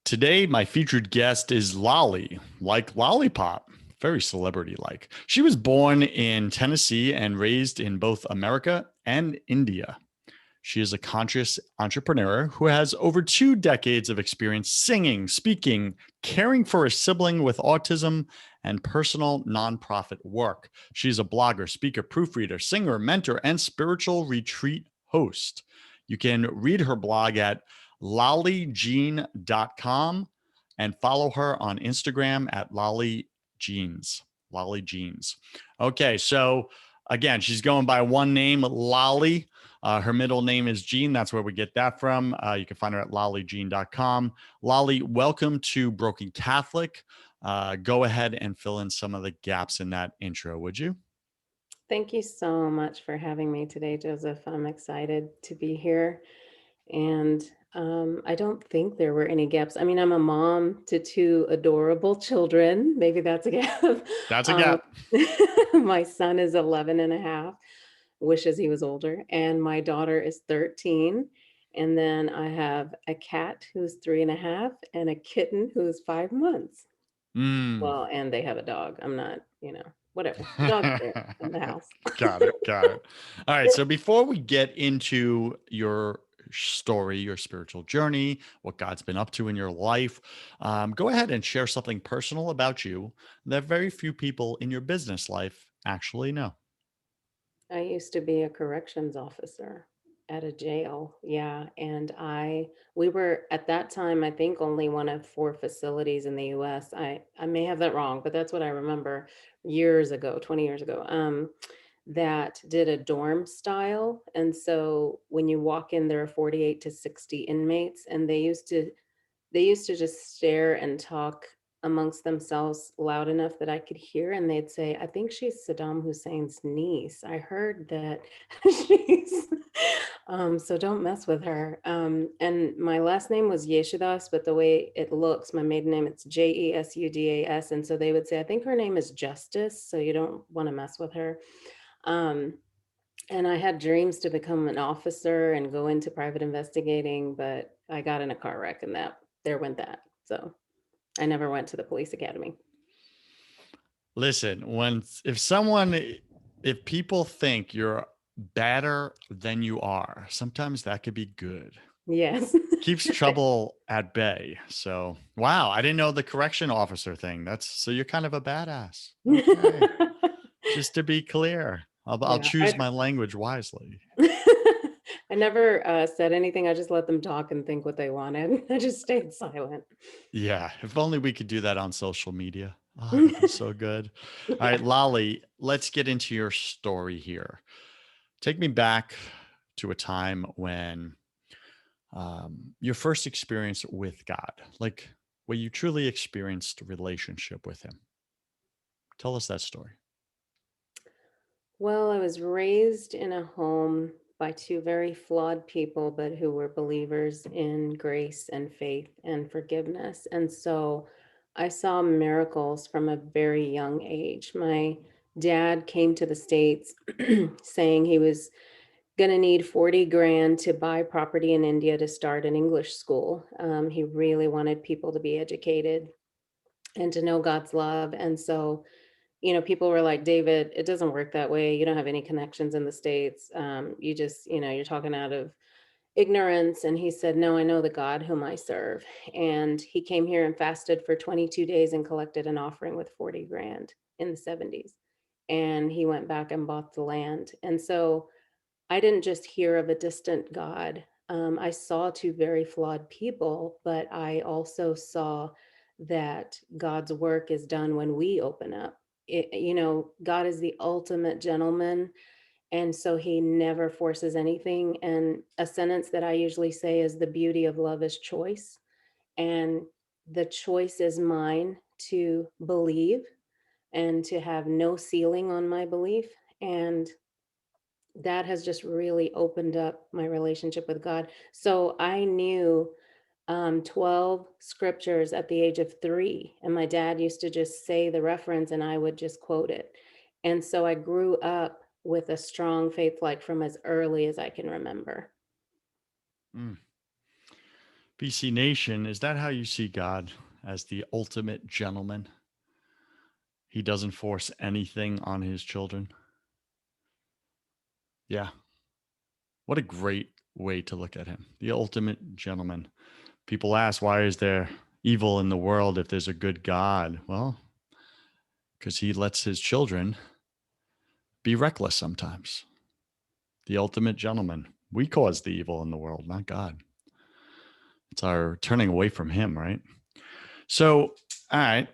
Today, my featured guest is Lali, like Lollipop, very celebrity like. She was born in Tennessee and raised in both America and India. She is a conscious entrepreneur who has over 2 decades of experience singing, speaking, caring for a sibling with autism, and personal nonprofit work. She's a blogger, speaker, proofreader, singer, mentor, and spiritual retreat host. You can read her blog at lollyjean.com and follow her on Instagram at lollyjeans. Lolly Jeans. Okay, so again, she's going by one name, Lali. Her middle name is Jean. That's where we get that from. You can find her at lollyjean.com. Lali, welcome to Broken Catholic. Go ahead and fill in some of the gaps in that intro, would you? Thank you so much for having me today, Joseph. I'm excited to be here. And I don't think there were any gaps. I mean, I'm a mom to two adorable children. Maybe that's a gap. That's a Um, gap. my son is 11 and a half, wishes he was older. And my daughter is 13. And then I have a cat who's 3 and a half and a kitten who's 5 months. Mm. Well, and they have a dog. I'm not, whatever. The dog's there in the house. Got it. Got it. All right. So before we get into your story, your spiritual journey, what God's been up to in your life, go ahead and share something personal about you that very few people in your business life actually know. I used to be a corrections officer at a jail. Yeah. And we were at that time, I think only one of four facilities in the US. I may have that wrong, but that's what I remember years ago, 20 years ago, that did a dorm style. And so when you walk in, there are 48 to 60 inmates, and they used to just stare and talk amongst themselves loud enough that I could hear, and they'd say, "I think she's Saddam Hussein's niece. I heard that she's so don't mess with her." And my last name was Yeshudas, but the way it looks, my maiden name, it's Jesudas. And so they would say, "I think her name is Justice, so you don't want to mess with her." Um, and I had dreams to become an officer and go into private investigating, but I got in a car wreck and there went that. So I never went to the police academy. Listen, if people think you're better than you are, sometimes that could be good. Yes. Keeps trouble at bay. So, wow, I didn't know the correction officer thing. So you're kind of a badass. Okay. Just to be clear, I'll Yeah. choose my language wisely. I never said anything. I just let them talk and think what they wanted. I just stayed silent. Yeah, if only we could do that on social media. Oh, that'd be so good. All right, Yeah. Lali, let's get into your story here. Take me back to a time when your first experience with God, like where you truly experienced a relationship with Him. Tell us that story. Well, I was raised in a home by two very flawed people, but who were believers in grace and faith and forgiveness. And so I saw miracles from a very young age. My dad came to the States saying he was going to need 40 grand to buy property in India to start an English school. He really wanted people to be educated and to know God's love. And so people were like, David, it doesn't work that way. You don't have any connections in the States. You just, you're talking out of ignorance. And he said, no, I know the God whom I serve. And he came here and fasted for 22 days and collected an offering with 40 grand in the 70s. And he went back and bought the land. And so I didn't just hear of a distant God. I saw two very flawed people, but I also saw that God's work is done when we open up. God is the ultimate gentleman. And so he never forces anything. And a sentence that I usually say is the beauty of love is choice. And the choice is mine to believe and to have no ceiling on my belief. And that has just really opened up my relationship with God. So I knew 12 scriptures at the age of 3. And my dad used to just say the reference and I would just quote it. And so I grew up with a strong faith, like from as early as I can remember. Mm. BC Nation, is that how you see God, as the ultimate gentleman? He doesn't force anything on his children. Yeah. What a great way to look at him. The ultimate gentleman. People ask, why is there evil in the world if there's a good God? Well, because he lets his children be reckless sometimes. The ultimate gentleman. We cause the evil in the world, not God. It's our turning away from him, right? So, all right.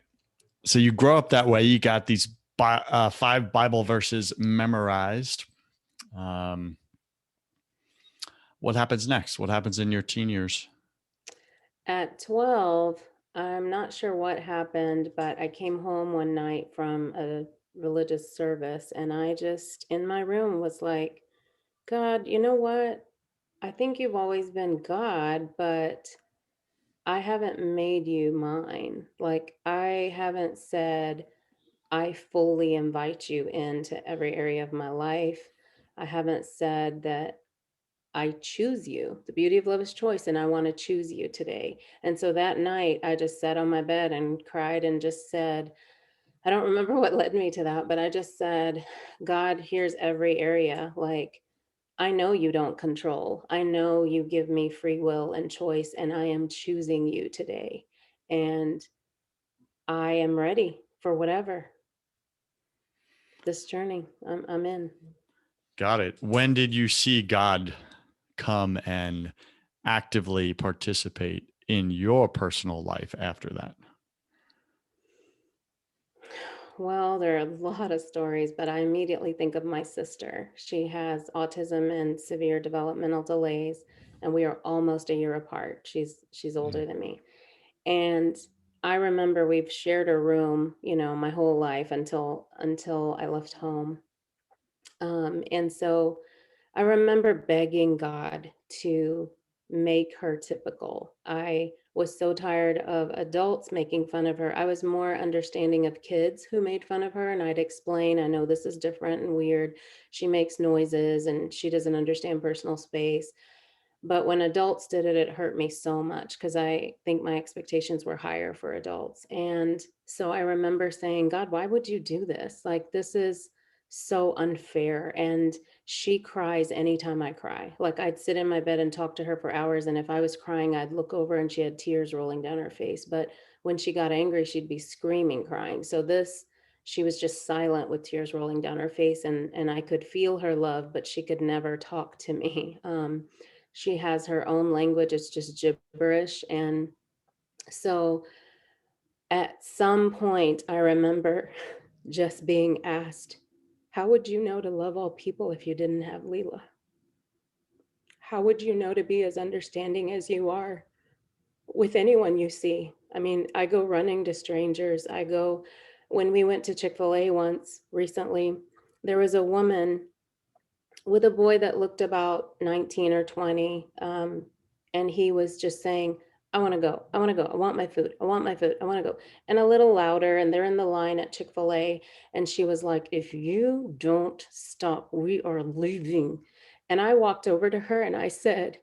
So you grow up that way. You got these 5 Bible verses memorized. Um, what happens next? What happens in your teen years? At 12, I'm not sure what happened, but I came home one night from a religious service and I just in my room was like, God, you know what? I think you've always been God, but I haven't made you mine. Like, I haven't said, I fully invite you into every area of my life. I haven't said that I choose you. The beauty of love is choice, and I want to choose you today. And so that night, I just sat on my bed and cried and just said, I don't remember what led me to that, but I just said, God, here's every area. Like, I know you don't control. I know you give me free will and choice, and I am choosing you today. And I am ready for whatever this journey I'm in. Got it. When did you see God come and actively participate in your personal life after that? Well, there are a lot of stories, but I immediately think of my sister. She has autism and severe developmental delays, and we are almost a year apart. She's Mm. older than me. And I remember we've shared a room, my whole life until I left home. And so I remember begging God to make her typical. I was so tired of adults making fun of her. I was more understanding of kids who made fun of her, and I'd explain, I know this is different and weird. She makes noises and she doesn't understand personal space. But when adults did it, it hurt me so much because I think my expectations were higher for adults. And so I remember saying, God, why would you do this? Like, this is so unfair. And she cries anytime I cry. Like, I'd sit in my bed and talk to her for hours. And if I was crying, I'd look over and she had tears rolling down her face. But when she got angry, she'd be screaming, crying. So she was just silent with tears rolling down her face. And I could feel her love, but she could never talk to me. She has her own language, it's just gibberish. And so at some point, I remember just being asked, how would you know to love all people if you didn't have Leela? How would you know to be as understanding as you are with anyone you see? I mean, I go running to strangers. When we went to Chick-fil-A once recently, there was a woman with a boy that looked about 19 or 20. And he was just saying, I want to go. I want to go. I want my food. I want my food. I want to go. And a little louder. And they're in the line at Chick-fil-A. And she was like, if you don't stop, we are leaving. And I walked over to her and I said,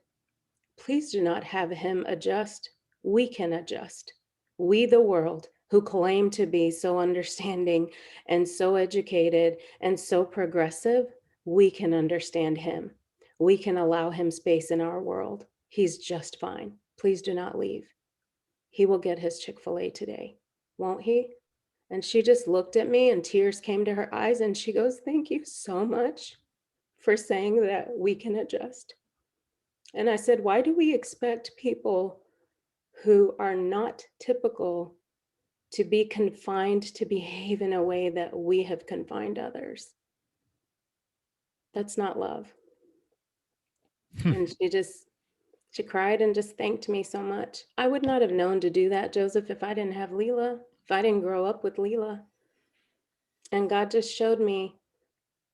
please do not have him adjust. We can adjust. We, the world, who claim to be so understanding and so educated and so progressive, we can understand him. We can allow him space in our world. He's just fine. Please do not leave. He will get his Chick-fil-A today, won't he? And she just looked at me and tears came to her eyes and she goes, thank you so much for saying that we can adjust. And I said, why do we expect people who are not typical to be confined to behave in a way that we have confined others? That's not love. And she cried and just thanked me so much. I would not have known to do that, Joseph, if I didn't have Leela, if I didn't grow up with Leela. And God just showed me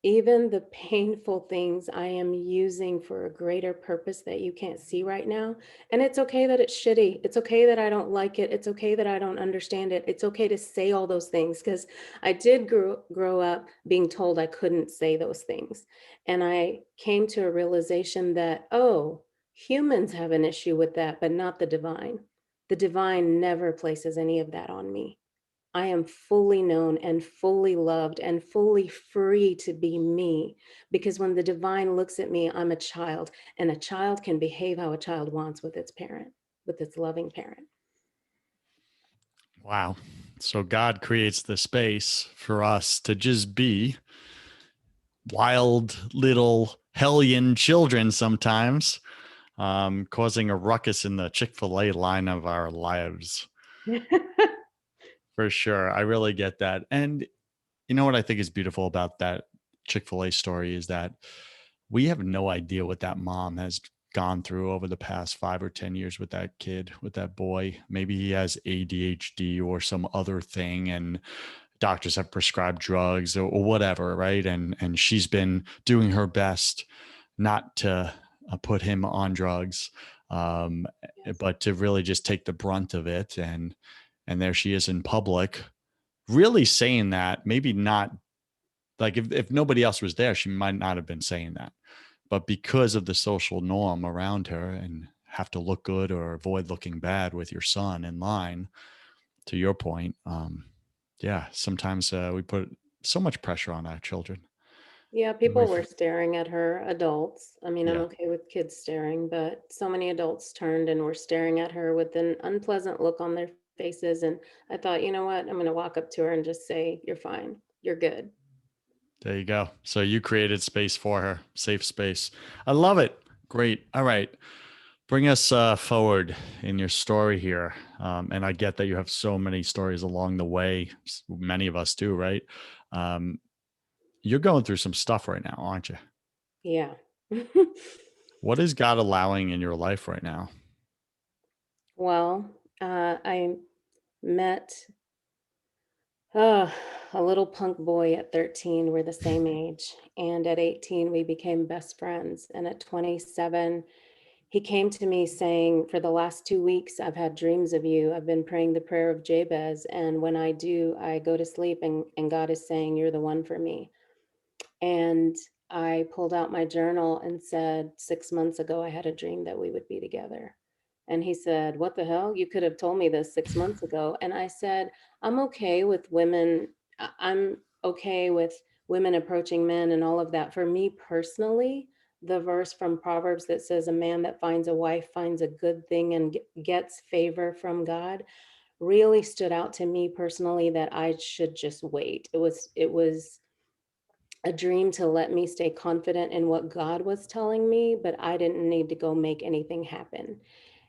even the painful things I am using for a greater purpose that you can't see right now. And it's okay that it's shitty. It's okay that I don't like it. It's okay that I don't understand it. It's okay to say all those things because I did grow up being told I couldn't say those things. And I came to a realization that, oh, Humans have an issue with that, but not the divine. The divine never places any of that on me. I am fully known and fully loved and fully free to be me. Because when the divine looks at me, I'm a child, and a child can behave how a child wants with its parent, with its loving parent. Wow. So God creates the space for us to just be wild little hellion children sometimes, causing a ruckus in the Chick-fil-A line of our lives. For sure. I really get that. And you know what I think is beautiful about that Chick-fil-A story is that we have no idea what that mom has gone through over the past 5 or 10 years with that kid, with that boy. Maybe he has ADHD or some other thing, and doctors have prescribed drugs or whatever, right? And she's been doing her best not to put him on drugs, um, Yes. but to really just take the brunt of it. And there she is in public, really saying that. Maybe not like if nobody else was there, she might not have been saying that. But because of the social norm around her and have to look good or avoid looking bad with your son in line, to your point, yeah, sometimes we put so much pressure on our children. Yeah, And we, people were staring at her, adults. I mean, I'm yeah, okay with kids staring, but so many adults turned and were staring at her with an unpleasant look on their faces. And I thought, you know what? I'm going to walk up to her and just say, "You're fine. You're good." there you go. So you created space for her, safe space. I love it. Great. All right. Bring us forward in your story here. And I get that you have so many stories along the way. Many of us do, right? Um, you're going through some stuff right now, aren't you? Yeah. What is God allowing in your life right now? Well, I met uh, a little punk boy at 13. We're the same age. And at 18, we became best friends. And at 27, he came to me saying, "For the last 2 weeks, I've had dreams of you. I've been praying the prayer of Jabez. And when I do, I go to sleep and God is saying, 'You're the one for me.'" And I pulled out my journal and said, "6 months ago, I had a dream that we would be together." And he said, "What the hell? You could have told me this 6 months ago." And I said, "I'm okay with women. I'm okay with women approaching men and all of that. For me personally, the verse from Proverbs that says, 'A man that finds a wife finds a good thing and gets favor from God,' really stood out to me personally that I should just wait." It was a dream to let me stay confident in what God was telling me, but I didn't need to go make anything happen.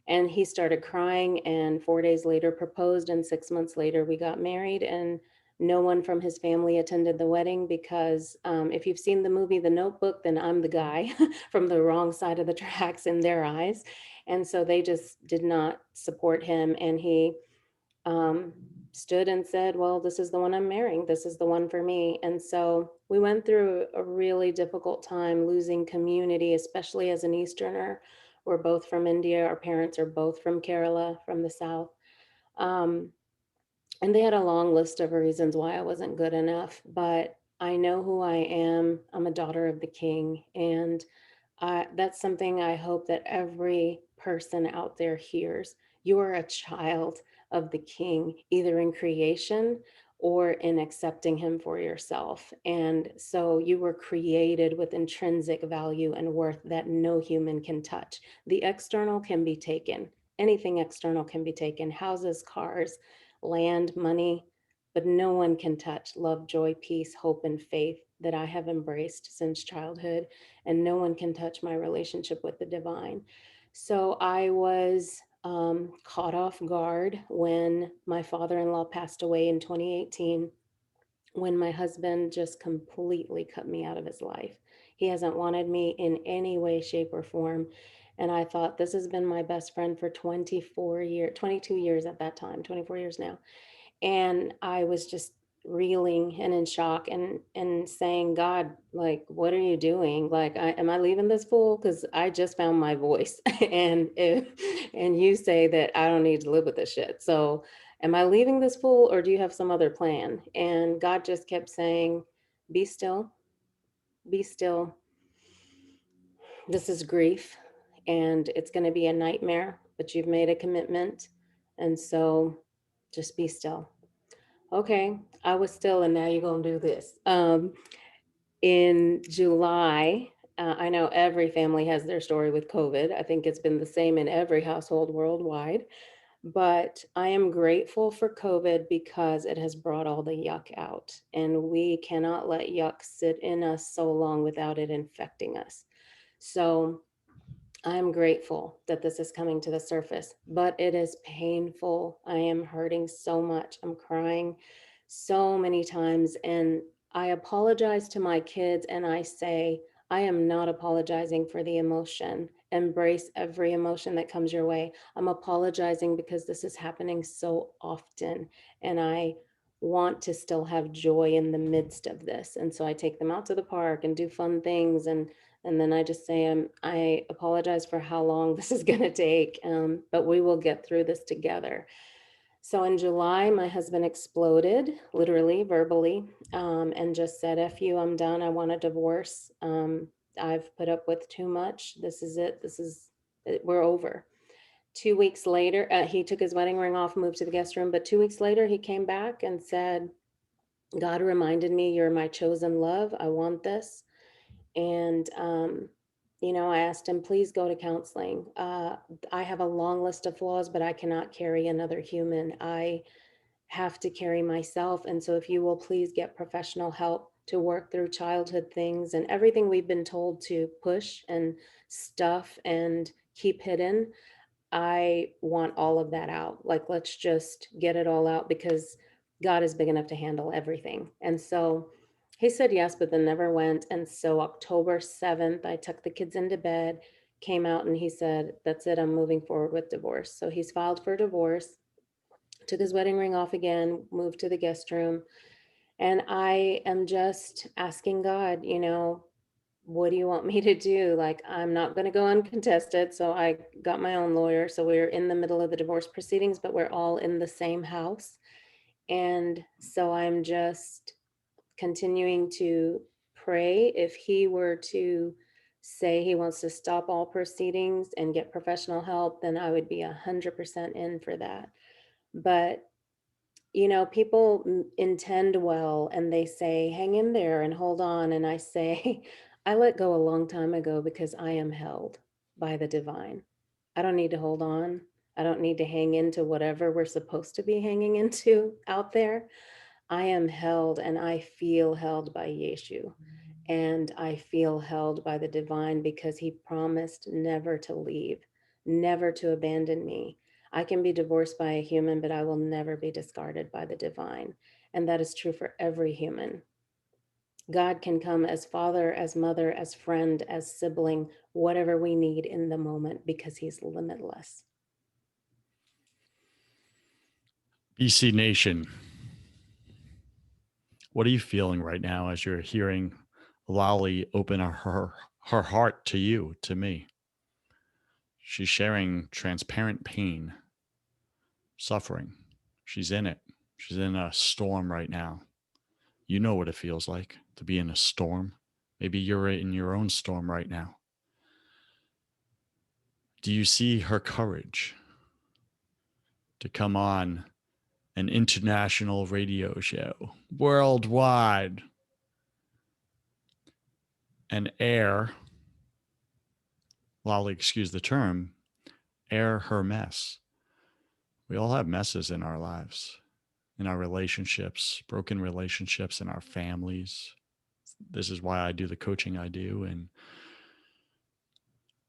And he started crying, and 4 days later proposed, and 6 months later we got married. And no one from his family attended the wedding because if you've seen the movie The Notebook, then I'm the guy from the wrong side of the tracks in their eyes. And so they just did not support him. And he um, stood and said, "Well, this is the one I'm marrying. This is the one for me." And so we went through a really difficult time losing community, especially as an Easterner. We're both from India. Our parents are both from Kerala, from the South. Um, and they had a long list of reasons why I wasn't good enough, but I know who I am. I'm a daughter of the King. And that's something I hope that every person out there hears. You are a child of the King, either in creation or in accepting Him for yourself. And so you were created with intrinsic value and worth that no human can touch. The external can be taken, anything external can be taken, houses, cars, land, money, but no one can touch love, joy, peace, hope, and faith that I have embraced since childhood. And no one can touch my relationship with the divine. So I was caught off guard when my father in law passed away in 2018, when my husband just completely cut me out of his life. He hasn't wanted me in any way, shape, or form. And I thought, this has been my best friend for 24 years, 22 years at that time, 24 years now. And I was just reeling and in shock and saying, "God, like, what are you doing? Like, am I leaving this fool? Because I just found my voice." And you say that I don't need to live with this shit. So am I leaving this fool, or do you have some other plan? And God just kept saying, "Be still, be still. This is grief. and it's going to be a nightmare, but you've made a commitment. And so just be still. Okay, I was still, and now you're going to do this. In July, I know every family has their story with COVID. I think it's been the same in every household worldwide. But I am grateful for COVID because it has brought all the yuck out. And we cannot let yuck sit in us so long without it infecting us. So I'm grateful that this is coming to the surface, but it is painful. I am hurting so much. I'm crying so many times. And I apologize to my kids and I say, I am not apologizing for the emotion. Embrace every emotion that comes your way. I'm apologizing because this is happening so often. And I want to still have joy in the midst of this. And so I take them out to the park and do fun things, and then I just say, I apologize for how long this is going to take, but we will get through this together. So in July, my husband exploded, literally, verbally, and just said, F you, I'm done. I want a divorce. I've put up with too much. This is it. We're over. 2 weeks later, he took his wedding ring off, moved to the guest room. But 2 weeks later, he came back and said, God reminded me, you're my chosen love. I want this. And, I asked him, please go to counseling. I have a long list of flaws, but I cannot carry another human. I have to carry myself. And so if you will please get professional help to work through childhood things and everything we've been told to push and stuff and keep hidden, I want all of that out. Like, let's just get it all out because God is big enough to handle everything. And so he said yes, but then never went. And so October 7th, I took the kids into bed, came out, and he said, that's it, I'm moving forward with divorce. So he's filed for divorce, took his wedding ring off again, moved to the guest room. And I am just asking God, what do you want me to do? Like, I'm not going to go uncontested. So I got my own lawyer. So we're in the middle of the divorce proceedings, but we're all in the same house. And so I'm just continuing to pray. If he were to say he wants to stop all proceedings and get professional help, then I would be 100% in for that. But people intend well and they say, hang in there and hold on. And I say, I let go a long time ago because I am held by the divine. I don't need to hold on. I don't need to hang into whatever we're supposed to be hanging into out there. I am held and I feel held by Yeshu. And I feel held by the divine because he promised never to leave, never to abandon me. I can be divorced by a human, but I will never be discarded by the divine. And that is true for every human. God can come as father, as mother, as friend, as sibling, whatever we need in the moment because he's limitless. BC Nation, what are you feeling right now as you're hearing Lali open her heart to you, to me? She's sharing transparent pain, suffering. She's in it. She's in a storm right now. You know what it feels like to be in a storm. Maybe you're in your own storm right now. Do you see her courage to come on an international radio show worldwide and air, Lolly, excuse the term, air her mess? We all have messes in our lives, in our relationships, broken relationships in our families. This is why I do the coaching I do. And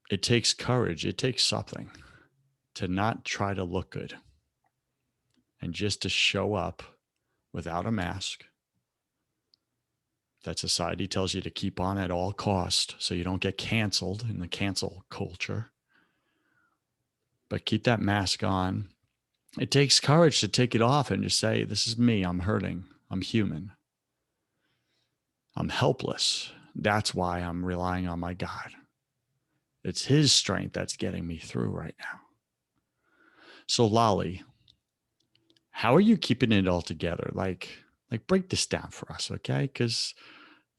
it takes courage. It takes something to not try to look good and just to show up without a mask that society tells you to keep on at all cost so you don't get canceled in the cancel culture. But keep that mask on. It takes courage to take it off and just say, this is me. I'm hurting. I'm human. I'm helpless. That's why I'm relying on my God. It's his strength that's getting me through right now. So Lali, how are you keeping it all together? Like break this down for us, okay? Because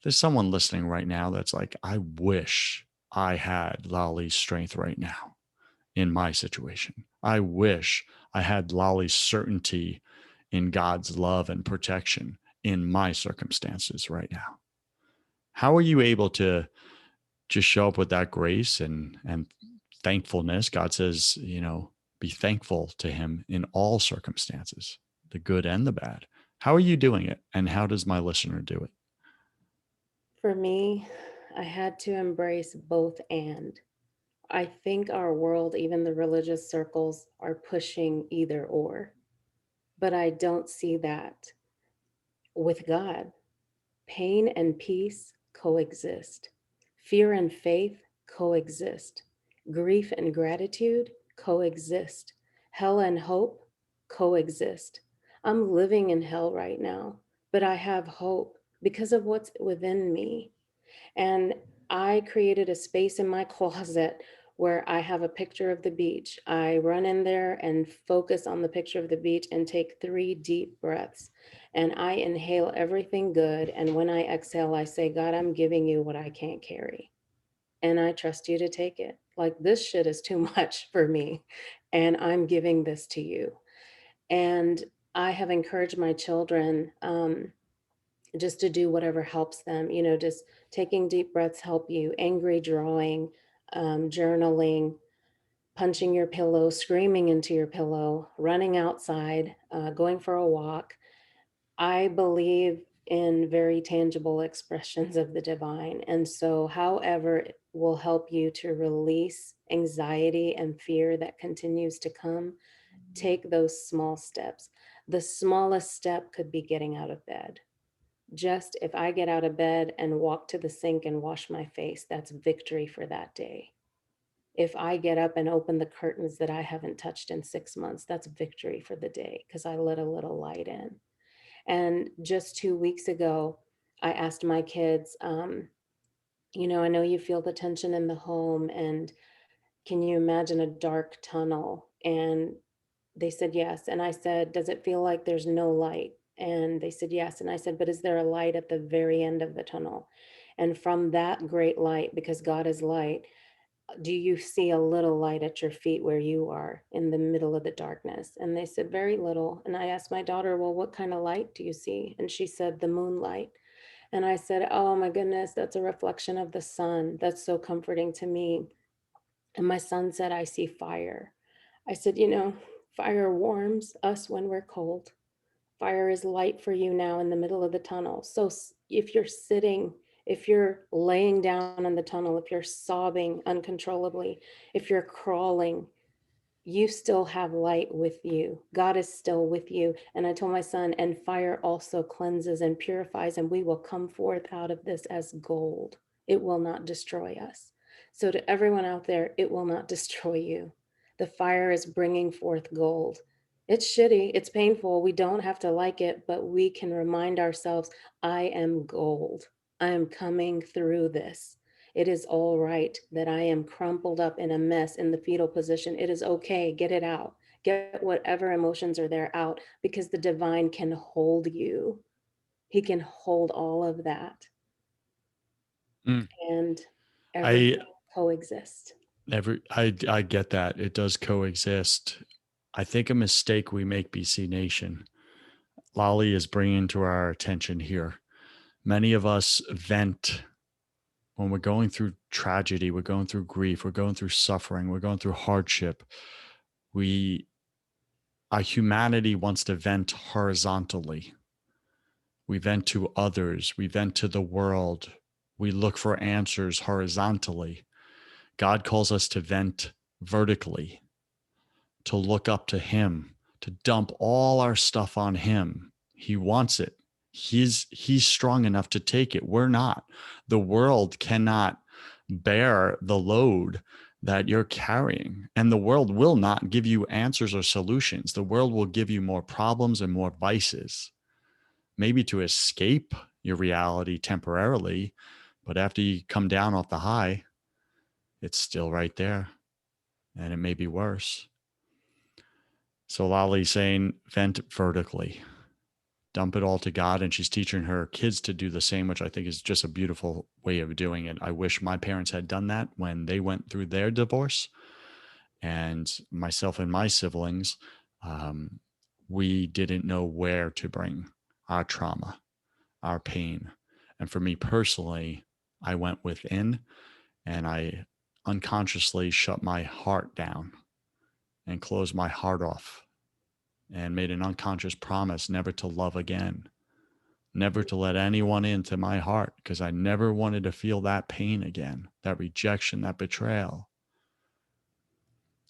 there's someone listening right now that's like, I wish I had Lali's strength right now in my situation. I wish I had Lali's certainty in God's love and protection in my circumstances right now. How are you able to just show up with that grace and thankfulness? God says, be thankful to him in all circumstances, the good and the bad. How are you doing it? And how does my listener do it? For me, I had to embrace both and. I think our world, even the religious circles, are pushing either or, but I don't see that with God. Pain and peace coexist. Fear and faith coexist. Grief and gratitude coexist. Hell and hope coexist. I'm living in hell right now, but I have hope because of what's within me. And I created a space in my closet where I have a picture of the beach. I run in there and focus on the picture of the beach and take 3 deep breaths. And I inhale everything good. And when I exhale, I say, God, I'm giving you what I can't carry. And I trust you to take it. Like, this shit is too much for me. And I'm giving this to you. And I have encouraged my children, just to do whatever helps them, just taking deep breaths help you, angry drawing, journaling, punching your pillow, screaming into your pillow, running outside, going for a walk. I believe in very tangible expressions of the divine. And so, however, it will help you to release anxiety and fear that continues to come, take those small steps. The smallest step could be getting out of bed. Just if I get out of bed and walk to the sink and wash my face, that's victory for that day. If I get up and open the curtains that I haven't touched in 6 months, that's victory for the day because I let a little light in. And just 2 weeks ago, I asked my kids, I know you feel the tension in the home, and can you imagine a dark tunnel? And they said yes. And I said, does it feel like there's no light? And they said yes. And I said, but is there a light at the very end of the tunnel? And from that great light, because God is light, do you see a little light at your feet where you are in the middle of the darkness? And they said, very little. And I asked my daughter, well, what kind of light do you see? And she said, the moonlight. And I said, oh my goodness, that's a reflection of the sun. That's so comforting to me. And my son said, I see fire. I said, fire warms us when we're cold. Fire is light for you now in the middle of the tunnel. So if you're sitting, if you're laying down in the tunnel, if you're sobbing uncontrollably, if you're crawling, you still have light with you. God is still with you. And I told my son, and fire also cleanses and purifies, and we will come forth out of this as gold. It will not destroy us. So, to everyone out there, it will not destroy you. The fire is bringing forth gold. It's shitty, it's painful. We don't have to like it, but we can remind ourselves, I am gold. I am coming through this. It is all right that I am crumpled up in a mess in the fetal position. It is okay. Get it out. Get whatever emotions are there out because the divine can hold you. He can hold all of that Mm. and I everything coexist. I get that. It does coexist. I think a mistake we make, BC Nation, Lali is bringing to our attention here. Many of us vent when we're going through tragedy, we're going through grief, we're going through suffering, we're going through hardship. We, our humanity wants to vent horizontally. We vent to others, we vent to the world, we look for answers horizontally. God calls us to vent vertically, to look up to him, to dump all our stuff on him. He wants it. He's strong enough to take it. We're not. The world cannot bear the load that you're carrying. And the world will not give you answers or solutions. The world will give you more problems and more vices, maybe to escape your reality temporarily. But after you come down off the high, it's still right there. And it may be worse. So Lali's saying vent vertically. dump it all to God. And she's teaching her kids to do the same, which I think is just a beautiful way of doing it. I wish my parents had done that when they went through their divorce. And myself and my siblings, um, we didn't know where to bring our trauma, our pain. And for me personally, I went within and I unconsciously shut my heart down and closed my heart off and made an unconscious promise never to love again, never to let anyone into my heart, because I never wanted to feel that pain again, that rejection, that betrayal.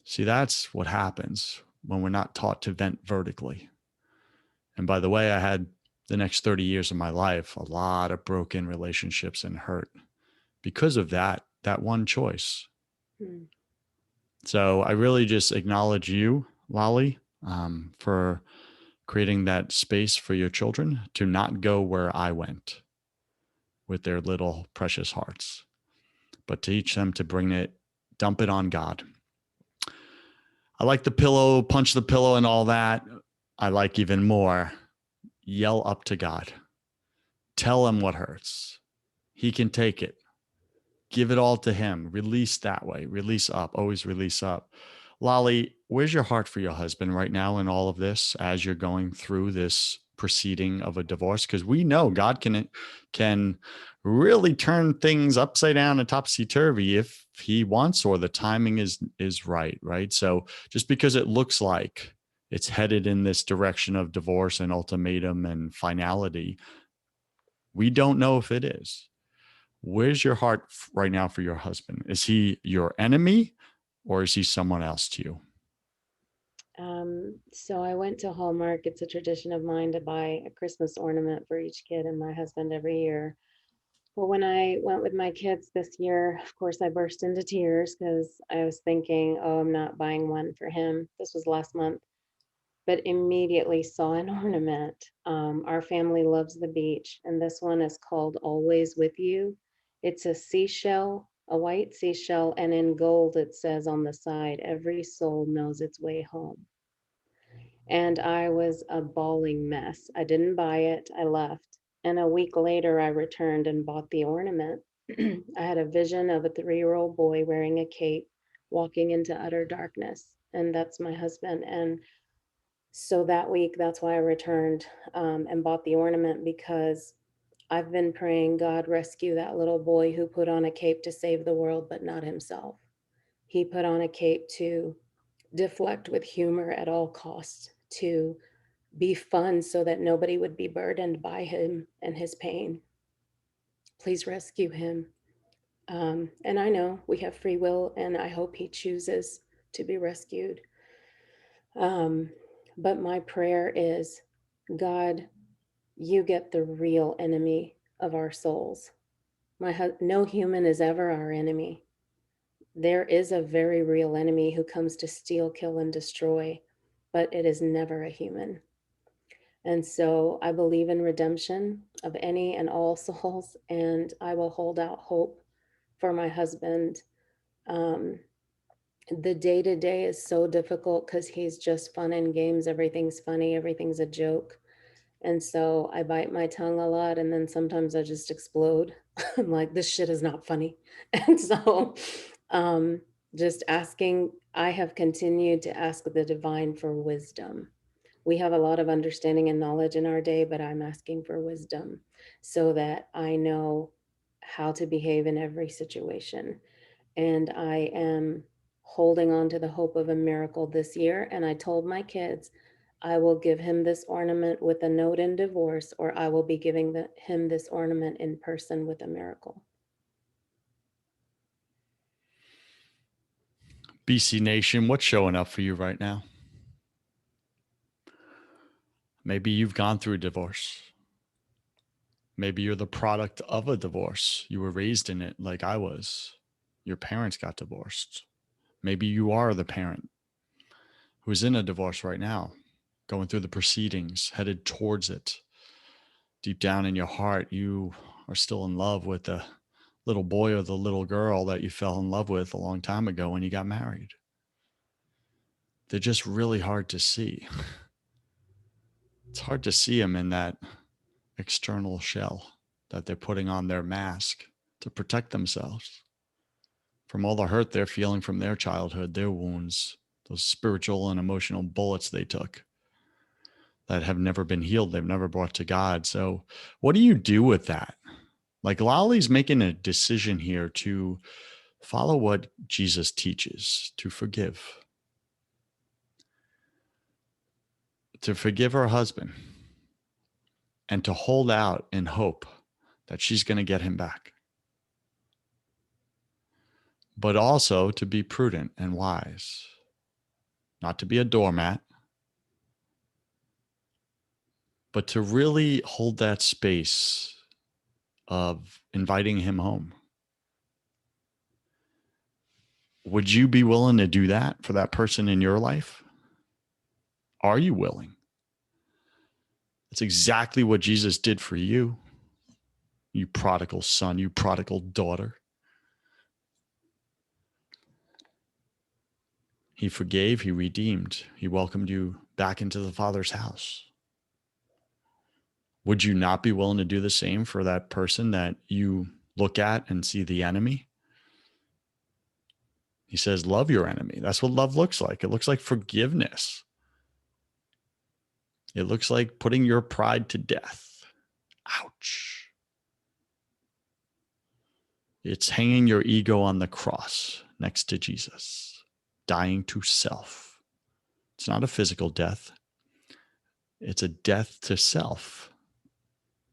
See, that's what happens when we're not taught to vent vertically. And by the way, I had the next 30 years of my life, a lot of broken relationships and hurt because of that one choice. Mm. So I really just acknowledge you, Lali, for creating that space for your children to not go where I went with their little precious hearts, but to teach them to bring it, dump it on God. I like the pillow, punch the pillow and all that. I like even more, yell up to God. Tell him what hurts. He can take it. Give it all to him. Release that way. Release up. Always release up. Lali, where's your heart for your husband right now in all of this as you're going through this proceeding of a divorce? Because we know God can really turn things upside down and topsy turvy if he wants, or the timing is right, right? So just because it looks like it's headed in this direction of divorce and ultimatum and finality, we don't know if it is. Where's your heart right now for your husband? Is he your enemy or is he someone else to you? So I went to Hallmark. It's a tradition of mine to buy a Christmas ornament for each kid and my husband every year. Well, when I went with my kids this year, of course, I burst into tears because I was thinking, oh, I'm not buying one for him. This was last month, but immediately saw an ornament. Our family loves the beach, and this one is called Always With You. It's a seashell, a white seashell, and in gold it says on the side, every soul knows its way home. And I was a bawling mess. I didn't buy it, I left. And a week later, I returned and bought the ornament. I had a vision of a 3-year-old boy wearing a cape, walking into utter darkness. And that's my husband. And so that week, that's why I returned and bought the ornament, because I've been praying, God, rescue that little boy who put on a cape to save the world, but not himself. He put on a cape to deflect with humor at all costs, to be fun so that nobody would be burdened by him and his pain. Please rescue him. And I know we have free will, and I hope he chooses to be rescued. Um, but my prayer is, God, you get the real enemy of our souls. No human is ever our enemy. There is a very real enemy who comes to steal, kill, and destroy, but it is never a human. And so I believe in redemption of any and all souls, and I will hold out hope for my husband. Um, the day to day is so difficult because he's just fun and games. Everything's funny, everything's a joke. And so I bite my tongue a lot, and then sometimes I just explode. I'm like, this shit is not funny. And so um, just asking, I have continued to ask the divine for wisdom. We have a lot of understanding and knowledge in our day, but I'm asking for wisdom so that I know how to behave in every situation. And I am holding on to the hope of a miracle this year. And I told my kids, I will give him this ornament with a note in divorce, or I will be giving him this ornament in person with a miracle. BC Nation, what's showing up for you right now? Maybe you've gone through a divorce. Maybe you're the product of a divorce. You were raised in it like I was. Your parents got divorced. Maybe you are the parent who's in a divorce right now, going through the proceedings, headed towards it. Deep down in your heart, you are still in love with the little boy or the little girl that you fell in love with a long time ago when you got married. They're just really hard to see. It's hard to see them in that external shell that they're putting on their mask to protect themselves from all the hurt they're feeling from their childhood, their wounds, those spiritual and emotional bullets they took that have never been healed. They've never brought to God. So what do you do with that? Like Lali's making a decision here to follow what Jesus teaches, to forgive her husband, and to hold out in hope that she's going to get him back. But also to be prudent and wise, not to be a doormat, but to really hold that space of inviting him home. Would you be willing to do that for that person in your life? Are you willing? It's exactly what Jesus did for you, you prodigal son, you prodigal daughter. He forgave, he redeemed, he welcomed you back into the Father's house. Would you not be willing to do the same for that person that you look at and see the enemy? He says, love your enemy. That's what love looks like. It looks like forgiveness. It looks like putting your pride to death. Ouch. It's hanging your ego on the cross next to Jesus, dying to self. It's not a physical death. It's a death to self,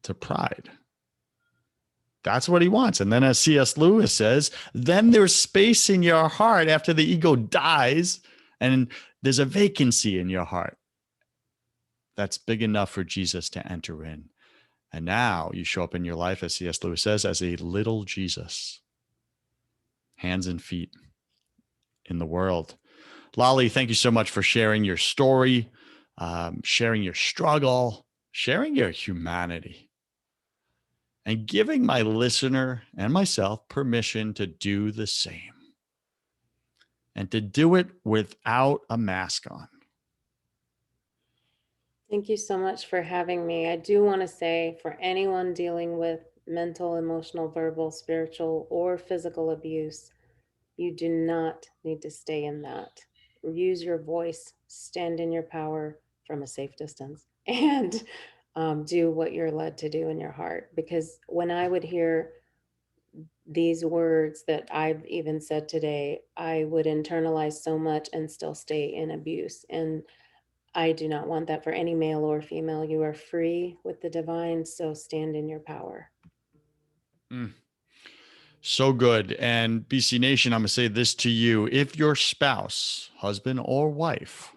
to pride. That's what he wants. And then as C.S. Lewis says, then there's space in your heart after the ego dies, and there's a vacancy in your heart that's big enough for Jesus to enter in. And now you show up in your life, as C.S. Lewis says, as a little Jesus, hands and feet in the world. Lali, thank you so much for sharing your story, sharing your struggle, sharing your humanity, and giving my listener and myself permission to do the same and to do it without a mask on. Thank you so much for having me. I do want to say, for anyone dealing with mental, emotional, verbal, spiritual, or physical abuse, you do not need to stay in that. Use your voice, stand in your power from a safe distance, and do what you're led to do in your heart. Because when I would hear these words that I've even said today, I would internalize so much and still stay in abuse. And I do not want that for any male or female. You are free with the divine, so stand in your power. So good. And BC Nation, I'm going to say this to you. If your spouse, husband or wife,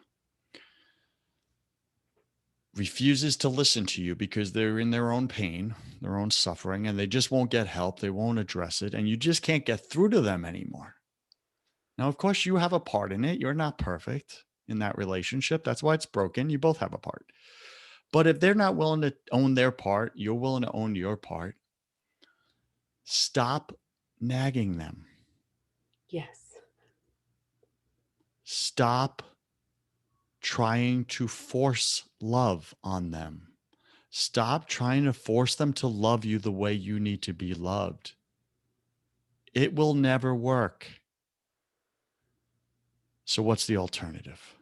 refuses to listen to you because they're in their own pain, their own suffering, and they just won't get help, they won't address it, and you just can't get through to them anymore. Now, of course, you have a part in it. You're not perfect in that relationship. That's why it's broken. You both have a part. But if they're not willing to own their part, you're willing to own your part. Stop nagging them. Yes. Stop trying to force love on them. Stop trying to force them to love you the way you need to be loved. It will never work. So what's the alternative?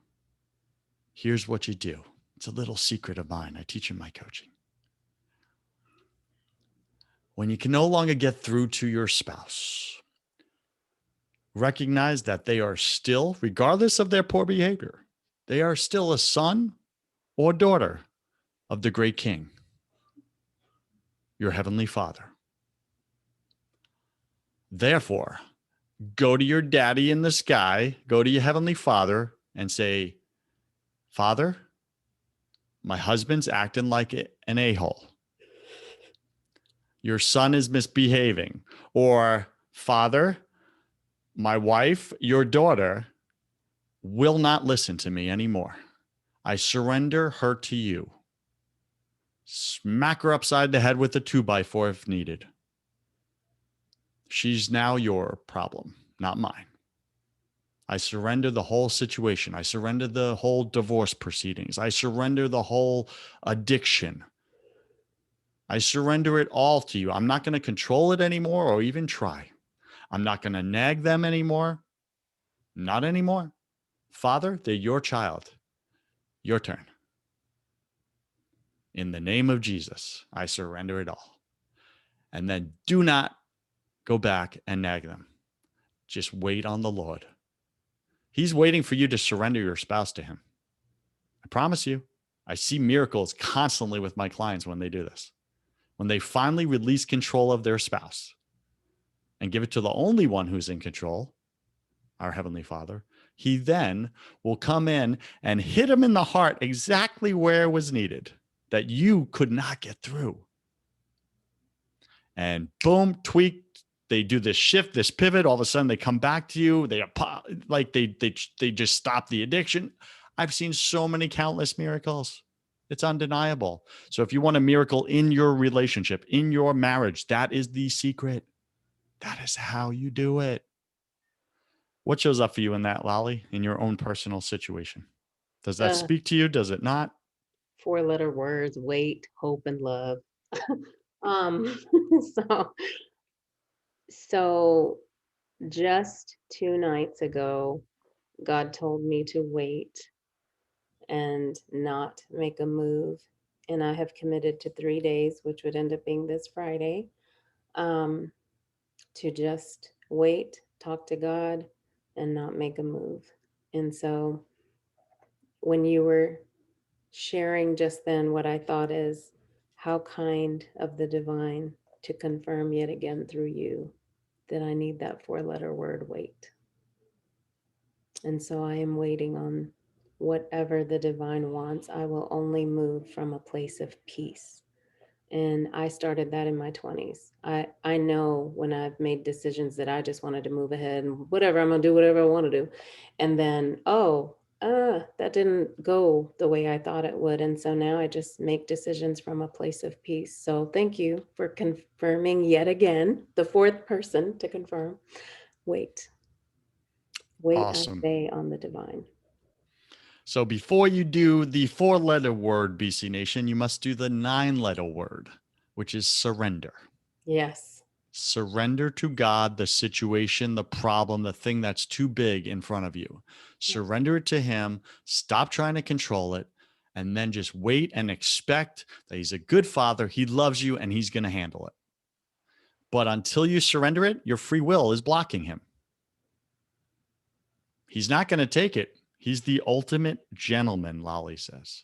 Here's what you do. It's a little secret of mine. I teach in my coaching. When you can no longer get through to your spouse, recognize that they are still, regardless of their poor behavior, they are still a son or daughter of the great King, your heavenly Father. Therefore, go to your daddy in the sky, go to your heavenly Father and say, Father, my husband's acting like an a-hole. Your son is misbehaving. Or, Father, my wife, your daughter, will not listen to me anymore. I surrender her to you. Smack her upside the head with a 2x4 if needed. She's now your problem, not mine. I surrender the whole situation. I surrender the whole divorce proceedings. I surrender the whole addiction. I surrender it all to you. I'm not going to control it anymore or even try. I'm not going to nag them anymore. Not anymore. Father, they're your child. Your turn. In the name of Jesus, I surrender it all. And then do not go back and nag them. Just wait on the Lord. He's waiting for you to surrender your spouse to him. I promise you, I see miracles constantly with my clients when they do this. When they finally release control of their spouse and give it to the only one who's in control, our Heavenly Father, he then will come in and hit them in the heart exactly where it was needed that you could not get through. And boom, tweak. They do this shift, this pivot. All of a sudden, they come back to you. They just stop the addiction. I've seen so many countless miracles. It's undeniable. So if you want a miracle in your relationship, in your marriage, that is the secret. That is how you do it. What shows up for you in that, Lali, in your own personal situation? Does that speak to you? Does it not? 4-letter words: wait, hope, and love. Um, so, so just 2 nights ago, God told me to wait and not make a move. And I have committed to 3 days, which would end up being this Friday, um, to just wait, talk to God, and not make a move. And so when you were sharing just then, what I thought is how kind of the divine to confirm yet again through you that I need that 4-letter word, wait. And so I am waiting on whatever the divine wants. I will only move from a place of peace. And I started that in my 20s. I know when I've made decisions that I just wanted to move ahead and whatever, I'm going to do whatever I want to do. And then, that didn't go the way I thought it would. And so now I just make decisions from a place of peace. So thank you for confirming yet again, the 4th person to confirm. Wait, Awesome. I say, on the divine. So before you do the 4-letter word, BC Nation, you must do the 9-letter word, which is surrender. Yes. Surrender to God the situation, the problem, the thing that's too big in front of you. Surrender it to him. Stop trying to control it. And then just wait and expect that he's a good father. He loves you and he's going to handle it. But until you surrender it, your free will is blocking him. He's not going to take it. He's the ultimate gentleman, Lali says.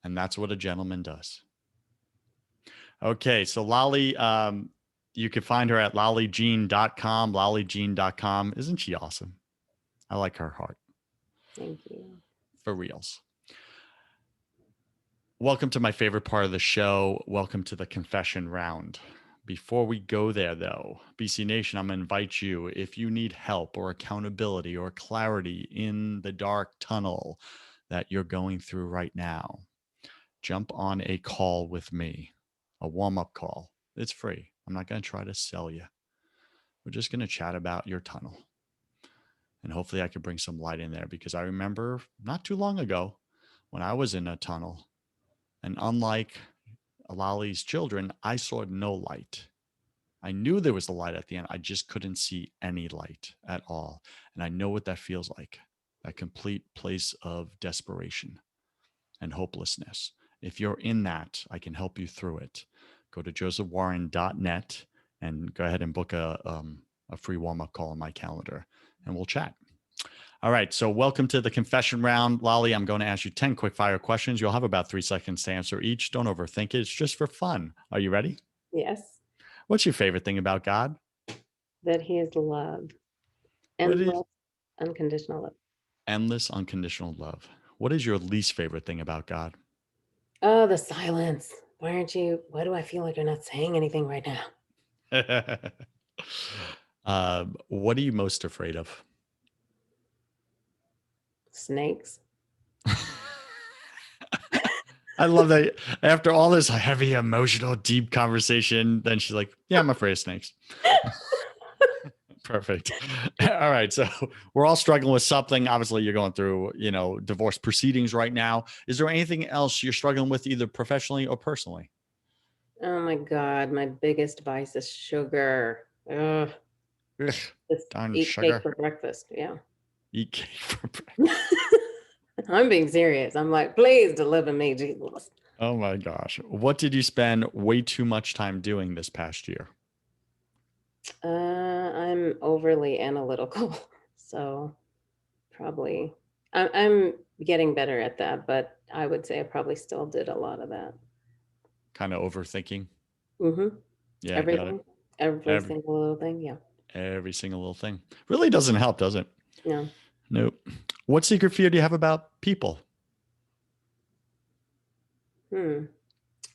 And that's what a gentleman does. Okay, so Lali, you can find her at lalijean.com, lalijean.com. Isn't she awesome? I like her heart. Thank you. For reals. Welcome to my favorite part of the show. Welcome to the confession round. Before we go there, though, BC Nation, I'm going to invite you, if you need help or accountability or clarity in the dark tunnel that you're going through right now, jump on a call with me, a warm-up call. It's free. I'm not going to try to sell you. We're just going to chat about your tunnel. And hopefully I could bring some light in there, because I remember not too long ago when I was in a tunnel, and unlike Lali's children, I saw no light. I knew there was a light at the end. I just couldn't see any light at all. And I know what that feels like, that complete place of desperation and hopelessness. If you're in that, I can help you through it. Go to josephwarren.net and go ahead and book a free warm-up call on my calendar, and we'll chat. All right, so welcome to the confession round. Lali, I'm going to ask you 10 quick fire questions. You'll have about 3 seconds to answer each. Don't overthink it. It's just for fun. Are you ready? Yes. What's your favorite thing about God? That he is love. Endless, unconditional love. Endless, unconditional love. What is your least favorite thing about God? Oh, the silence. Why do I feel like you're not saying anything right now? What are you most afraid of? Snakes. I love that after all this heavy, emotional, deep conversation, then she's like, yeah, I'm afraid of snakes. Perfect. All right. So we're all struggling with something. Obviously, you're going through, divorce proceedings right now. Is there anything else you're struggling with, either professionally or personally? Oh my God, my biggest vice is sugar. Ugh, Ugh, just darn eat cake sugar. for breakfast. Yeah. Eat cake for breakfast. I'm being serious. I'm like, please deliver me, Jesus. Oh my gosh. What did you spend way too much time doing this past year? I'm overly analytical, so probably I'm getting better at that, but I would say I probably still did a lot of that. Kind of overthinking. hmm Yeah, got it. Everything, every Every single little thing. Yeah. every single little thing. Really doesn't help, does it? No. Nope. What secret fear do you have about people? Hmm.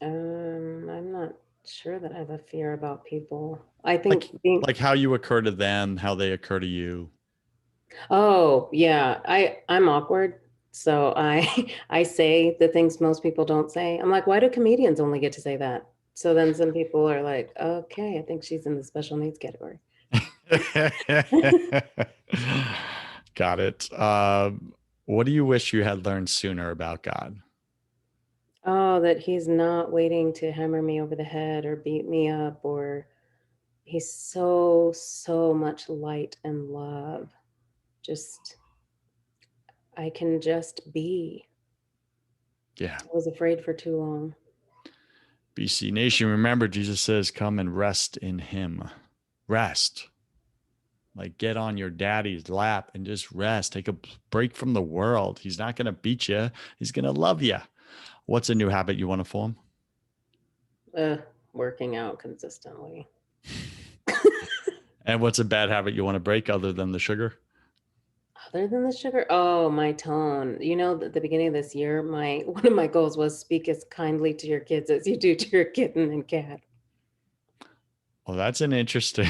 I'm not sure that I have a fear about people. I think Like being, like how you occur to them, how they occur to you. oh yeah, I'm awkward. So I I say the things most people don't say. I'm like, why do comedians only get to say that? So then some people are like, okay, I think she's in the special needs category. Got it. What do you wish you had learned sooner about God? Oh, that he's not waiting to hammer me over the head or beat me up, or he's so, so much light and love. Just, I can just be. Yeah. I was afraid for too long. BC Nation, remember, Jesus says, come and rest in him. Rest. Like, get on your daddy's lap and just rest. Take a break from the world. He's not going to beat you, he's going to love you. What's a new habit you want to form? Uh, Working out consistently. And what's a bad habit you want to break other than the sugar? Other than the sugar, oh, my tone. You know, at the beginning of this year, my one of my goals was speak as kindly to your kids as you do to your kitten and cat. Well, that's an interesting.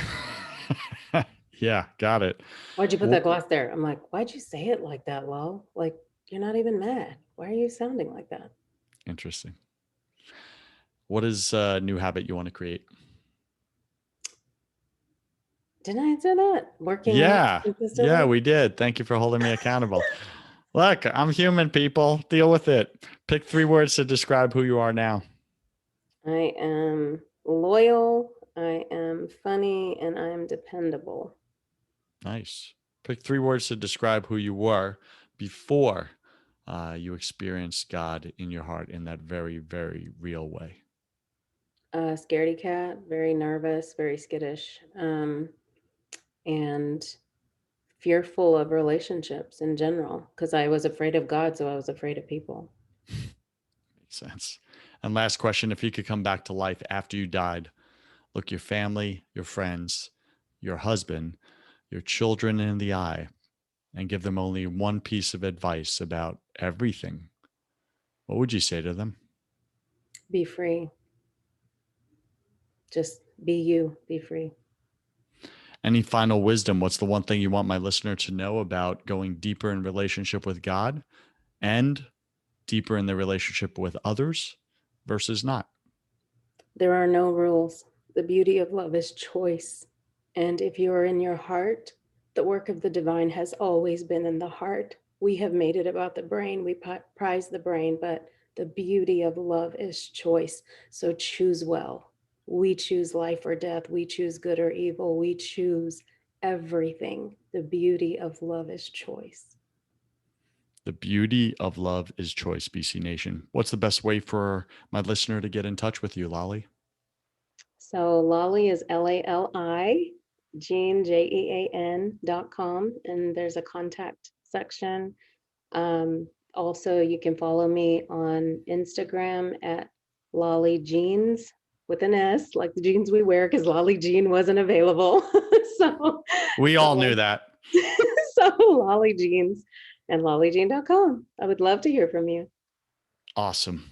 Yeah, got it. Why'd you put Well, that glass there? I'm like, why'd you say it like that, Lol? Like, you're not even mad. Why are you sounding like that? interesting. What is a new habit you want to create? Didn't I say that? Working out Yeah, yeah, consistently? we did. Thank you for holding me accountable. Look, I'm human, people. Deal with it. Pick 3 words to describe who you are now. I am loyal, I am funny, and I am dependable. Nice. Pick 3 words to describe who you were before you experienced God in your heart in that very, very real way. Scaredy cat, very nervous, very skittish, and fearful of relationships in general because I was afraid of God, so I was afraid of people. Makes sense. And last question, if you could come back to life after you died, look your family, your friends, your husband, your children in the eye, and give them only one piece of advice about everything, what would you say to them? Be free. Just be you, be free. Any final wisdom? What's the one thing you want my listener to know about going deeper in relationship with God and deeper in the relationship with others versus not? There are no rules. The beauty of love is choice. And if you are in your heart, the work of the divine has always been in the heart. We have made it about the brain. We prize the brain, but the beauty of love is choice. So choose well. We choose life or death. We choose good or evil. We choose everything. The beauty of love is choice. The beauty of love is choice, BC Nation. What's the best way for my listener to get in touch with you, Lali? So Lali is Lali, JeanJean.com, and there's a contact section. Also, you can follow me on Instagram at Lolly Jeans with an S, like the jeans we wear, because Lolly Jean wasn't available. so, We all so, knew that. so Lolly Jeans and lollyjean.com. I would love to hear from you. Awesome.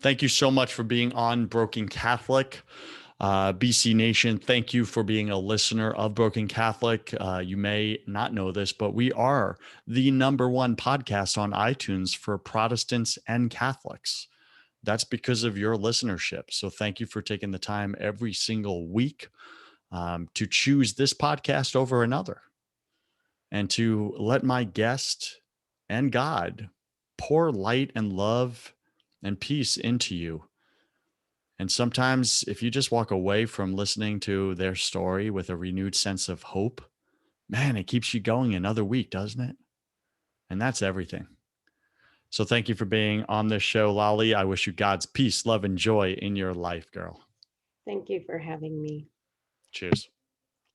Thank you so much for being on Broken Catholic. BC Nation, thank you for being a listener of Broken Catholic. You may not know this, but we are the #1 podcast on iTunes for Protestants and Catholics. That's because of your listenership. So thank you for taking the time every single week to choose this podcast over another, and to let my guest and God pour light and love and peace into you. And sometimes, if you just walk away from listening to their story with a renewed sense of hope, man, it keeps you going another week, doesn't it? And that's everything. So thank you for being on this show, Lali. I wish you God's peace, love, and joy in your life, girl. Thank you for having me. Cheers.